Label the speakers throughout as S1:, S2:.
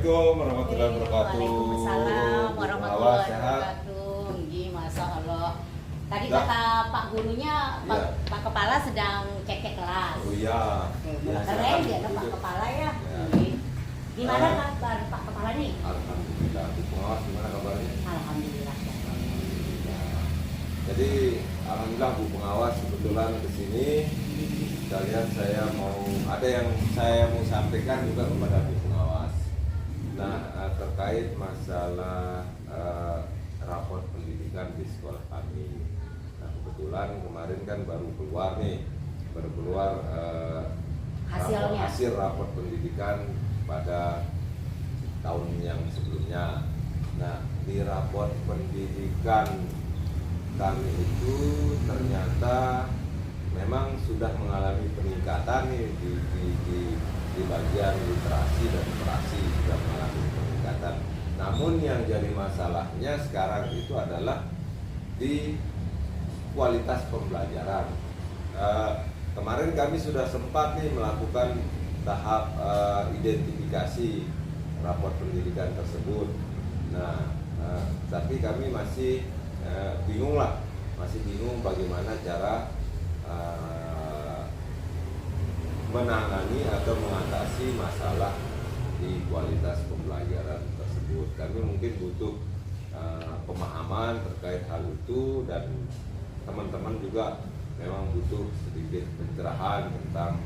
S1: Assalamualaikum warahmatullahi wabarakatuh.
S2: Waalaikumsalam warahmatullahi wabarakatuh. Masya Allah. Tadi
S1: Nah.
S2: kata Pak gurunya, Pak,
S1: Iya.
S2: Pak Kepala sedang cek kelas.
S1: Oh iya. Ya,
S2: Keren dia ada Pak
S1: duduk.
S2: Kepala ya.
S1: Ya.
S2: Gimana
S1: Ah.
S2: kabar Pak Kepala nih?
S1: Alhamdulillah. Bu Pengawas gimana kabarnya?
S2: Alhamdulillah.
S1: Alhamdulillah. Jadi alhamdulillah Bu Pengawas kebetulan kesini. Sekalian saya mau sampaikan juga kepada Bu Pengawas. Nah, terkait masalah rapor pendidikan di sekolah kami. Nah, kebetulan kemarin kan baru keluar
S2: Hasilnya.
S1: hasil rapor pendidikan pada tahun yang sebelumnya. Nah, di rapor pendidikan kami itu ternyata memang sudah mengalami peningkatan nih di bagian literasi dan numerasi sudah mengalami peningkatan. Namun yang jadi masalahnya sekarang itu adalah di kualitas pembelajaran. Kemarin kami sudah sempat nih melakukan tahap identifikasi rapor pendidikan tersebut. Nah, tapi kami masih bingung bagaimana cara menangani atau mengatasi masalah di kualitas pembelajaran tersebut. Kami mungkin butuh pemahaman terkait hal itu, dan teman-teman juga memang butuh sedikit pencerahan tentang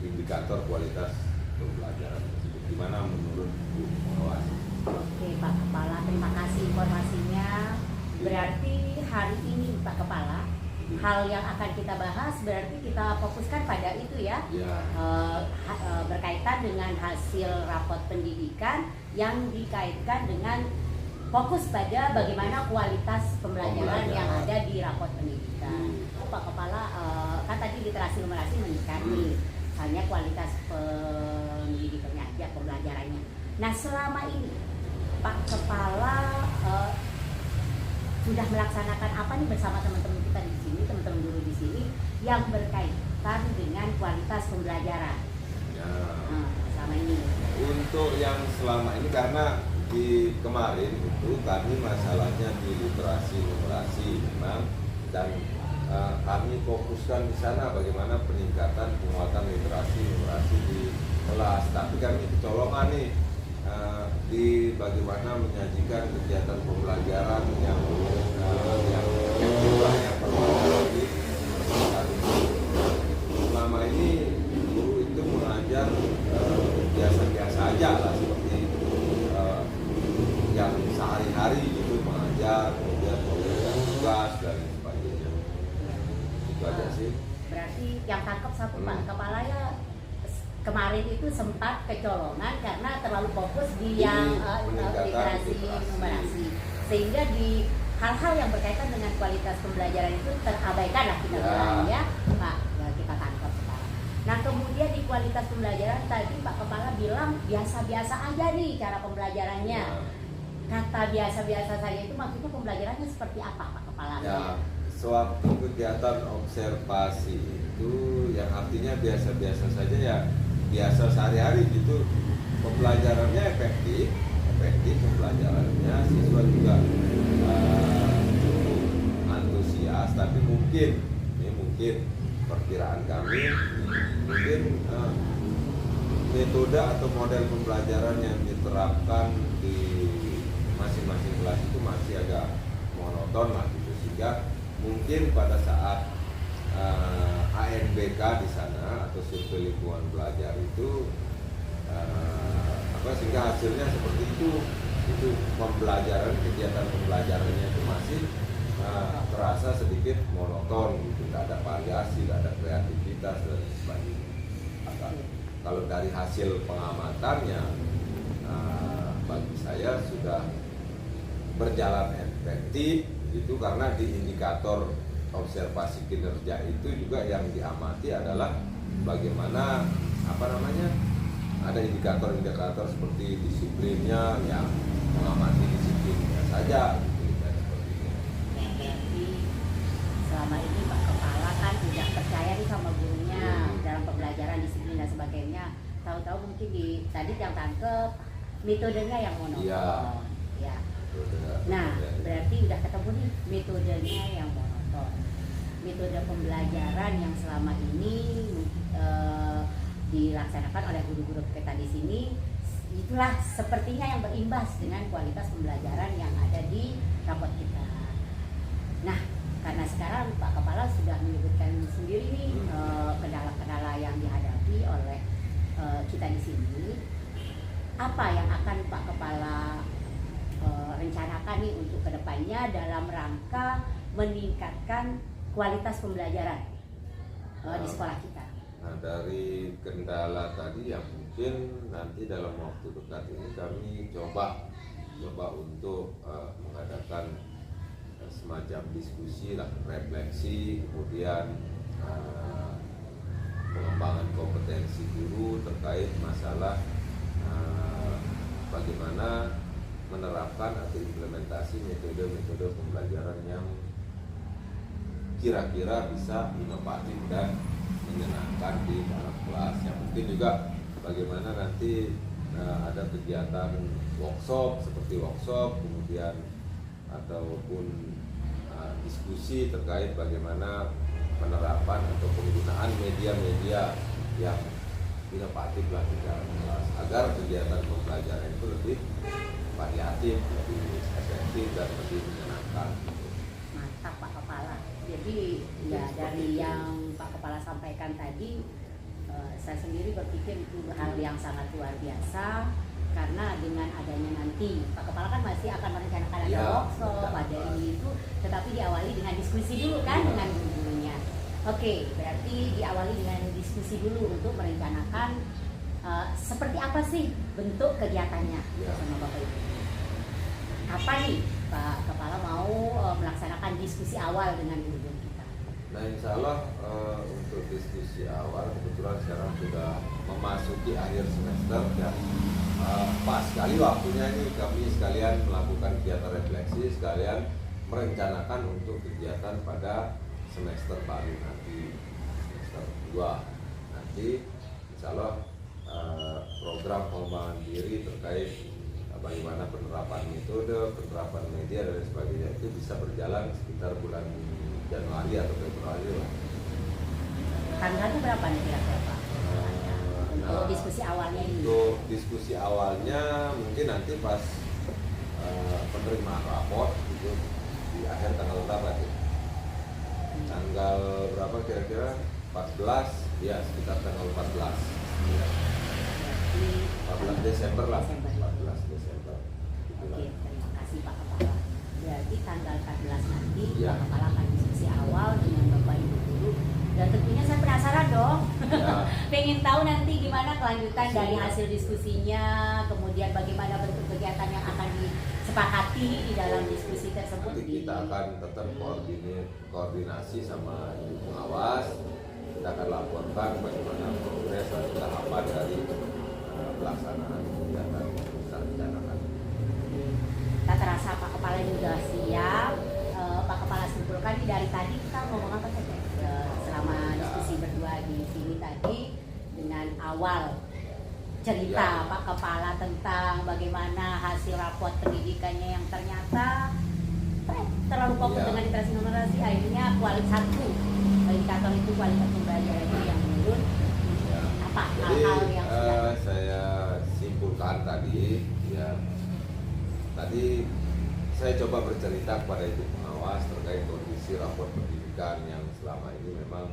S1: indikator kualitas pembelajaran tersebut. Gimana menurut Bu Pengawas?
S2: Oke Pak Kepala, terima kasih informasinya. Berarti hari ini Pak Kepala, hal yang akan kita bahas berarti kita fokuskan pada itu ya,
S1: Ya.
S2: Berkaitan dengan hasil rapot pendidikan yang dikaitkan dengan fokus pada bagaimana kualitas pembelajaran yang ada di rapot pendidikan. Pak Kepala, kan tadi literasi numerasi meningkat nih, hanya kualitas pendidikannya aja, pembelajarannya. Nah, selama ini Pak Kepala sudah melaksanakan apa nih bersama teman-teman kita di sini, teman-teman guru di sini, yang berkaitan dengan kualitas pembelajaran?
S1: Ya.
S2: Selama ini.
S1: Untuk yang selama ini, karena di kemarin itu kami masalahnya di literasi numerasi memang, dan kami fokuskan di sana bagaimana peningkatan penguatan literasi numerasi di kelas. Tapi kami kecolongan nih di bagaimana menyajikan kegiatan pembelajaran yang jumlahnya lagi. Selama ini guru itu mengajar biasa-biasa aja lah, seperti yang sehari-hari gitu mengajar, kemudian memberikan tugas dan sebagainya. Itu aja sih.
S2: Berarti yang tangkap satu Pak Kepala ya, kemarin itu sempat kecolongan karena terlalu fokus di yang literasi numerasi, sehingga di hal-hal yang berkaitan dengan kualitas pembelajaran itu terabaikan lah kita bilang ya Pak, ya, kita tangkap sekarang. Nah, kemudian di kualitas pembelajaran tadi Pak Kepala bilang biasa-biasa aja nih cara pembelajarannya. Kata biasa-biasa saja itu maksudnya pembelajarannya seperti apa Pak Kepala?
S1: Ya, sewaktu kegiatan observasi itu yang artinya biasa-biasa saja ya, biasa sehari-hari gitu, pembelajarannya efektif pembelajarannya, siswa juga cukup antusias. Tapi mungkin perkiraan kami, mungkin metode atau model pembelajaran yang diterapkan di masing-masing kelas itu masih agak monoton lah gitu, sehingga mungkin pada saat ANBK di sana atau survei lingkungan belajar itu sehingga hasilnya seperti itu kegiatan pembelajarannya itu masih terasa sedikit monoton gitu, tidak ada variasi, tidak ada kreativitas dan sebagainya. Kalau dari hasil pengamatannya bagi saya sudah berjalan efektif gitu, karena di indikator observasi kinerja itu juga yang diamati adalah bagaimana ada indikator-indikator seperti disiplinnya, yang mengamati disiplinnya saja gitu, dan seperti itu.
S2: Berarti selama ini Pak Kepala kan tidak percaya nih sama gurunya dalam pembelajaran disiplin dan sebagainya. Tahu-tahu mungkin tadi yang tangkep metodenya yang monoton.
S1: Iya.
S2: Ya.
S1: Metode-
S2: Nah,
S1: metode-
S2: berarti udah ketemu nih metodenya yang monoton. Metode pembelajaran yang selama ini dilaksanakan oleh guru-guru kita di sini, itulah sepertinya yang berimbas dengan kualitas pembelajaran yang ada di rapot kita. Nah, karena sekarang Pak Kepala sudah menyebutkan sendiri nih kendala-kendala yang dihadapi oleh kita di sini, apa yang akan Pak Kepala rencanakan nih untuk kedepannya dalam rangka meningkatkan kualitas pembelajaran di sekolah kita?
S1: Nah, dari kendala tadi yang mungkin nanti dalam waktu dekat ini kami coba untuk mengadakan semacam diskusi lah, refleksi, kemudian pengembangan kompetensi guru terkait masalah bagaimana menerapkan atau implementasi metode-metode pembelajaran yang kira-kira bisa inovatif dan menyenangkan di dalam kelas. Yang mungkin juga bagaimana nanti ada kegiatan workshop seperti workshop, kemudian ataupun diskusi terkait bagaimana penerapan atau penggunaan media-media yang inovatif lah di dalam kelas agar kegiatan pembelajaran itu lebih variatif, lebih efektif dan lebih menyenangkan.
S2: Mantap Pak Kepala. Jadi ya dari yang Pak Kepala sampaikan tadi, saya sendiri berpikir itu hal yang sangat luar biasa, karena dengan adanya nanti Pak Kepala kan masih akan merencanakan ada workshop, ada ini itu, tetapi diawali dengan diskusi dulu kan dengan guru-gurunya. Oke, berarti diawali dengan diskusi dulu untuk merencanakan seperti apa sih bentuk kegiatannya sama Bapak Ibu. Apa nih Pak Kepala mau melaksanakan diskusi awal dengan guru-guru kita?
S1: Nah, insya Allah untuk diskusi awal kebetulan sekarang sudah memasuki akhir semester dan pas sekali waktunya ini kami sekalian melakukan kegiatan refleksi, sekalian merencanakan untuk kegiatan pada semester baru nanti, semester 2 nanti insya Allah program pengembangan diri terkait bagaimana penerapan metode, penerapan media dan sebagainya itu bisa berjalan sekitar bulan Januari atau Februari lah.
S2: Tanggalnya berapa nih kira-kira Pak? Untuk diskusi awalnya ini.
S1: Untuk diskusi awalnya mungkin nanti pas penerimaan raport itu di akhir tanggal berapa sih? Tanggal berapa kira-kira? 14, ya sekitar tanggal 14. Ya. 14 Desember lah. 14 Desember.
S2: Oke, terima kasih Pak Kepala. Berarti tanggal 14 nanti
S1: Ya.
S2: Pak Kepala akan diskusi awal dengan Bapak Ibu guru. Dan tentunya saya penasaran dong.
S1: Ya.
S2: Pengen tahu nanti gimana kelanjutan dari hasil diskusinya, kemudian bagaimana bentuk kegiatan yang akan disepakati di dalam diskusi tersebut.
S1: Nanti kita akan tetap koordinasi sama ibu pengawas. Kita akan laporkan bagaimana progres atau tahapan dari pelaksanaan kegiatan yang kita rencanakan.
S2: Tak terasa Pak Kepala juga siap. Pak Kepala simpulkan nih dari tadi kita ngomong apa saja selama diskusi berdua di sini tadi, dengan awal cerita Pak Kepala tentang bagaimana hasil raport pendidikannya yang ternyata terlalu fokus dengan literasi numerasi, akhirnya kualitas 1 indikator itu kualitas pembelajaran itu yang menurun. Apa hal-hal yang sudah
S1: saya simpulkan tadi saya coba bercerita kepada ibu pengawas terkait kondisi raport pendidikan yang selama ini memang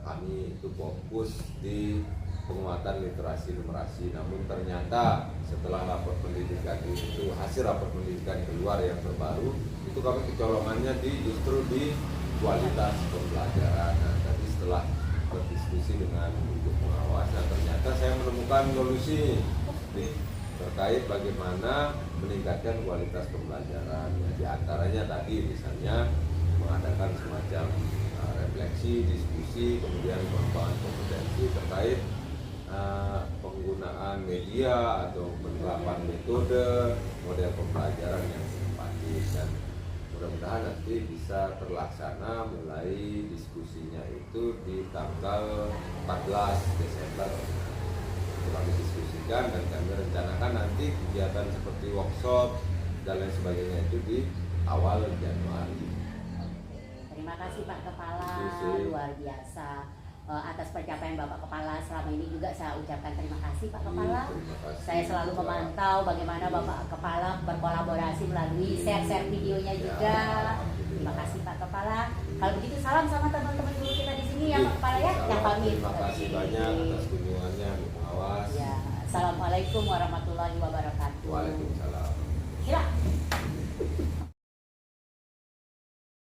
S1: kami itu fokus di penguatan literasi numerasi, namun ternyata setelah raport pendidikan itu, hasil raport pendidikan keluar yang terbaru, itu kami kecolongannya justru di kualitas pembelajaran. Nah, tadi setelah berdiskusi dengan ibu pengawas, nah ternyata saya menemukan solusi terkait bagaimana meningkatkan kualitas pembelajaran. Di antaranya tadi misalnya mengadakan semacam refleksi, diskusi, kemudian pengembangan kompetensi terkait penggunaan media atau penerapan metode model pembelajaran yang inovatif, dan mudah-mudahan nanti bisa terlaksana mulai diskusinya itu di tanggal 14 Desember. kami diskusikan dan kami rencanakan nanti kegiatan seperti workshop dan lain sebagainya itu di awal Januari.
S2: Terima kasih Pak Kepala,
S1: Terima kasih.
S2: luar biasa. Atas pencapaian Bapak Kepala selama ini juga saya ucapkan terima kasih Pak Kepala.
S1: Terima kasih.
S2: Saya selalu memantau bagaimana Bapak Kepala berkolaborasi melalui share-share videonya juga. Terima kasih Pak Kepala. Kalau begitu salam sama teman-teman guru kita di sini ya Pak Kepala ya. Yang pamit.
S1: Terima kasih banyak atas kunjungannya, Bu Pengawas.
S2: Ya, Assalamualaikum warahmatullahi wabarakatuh.
S1: Waalaikumsalam.
S2: Sila.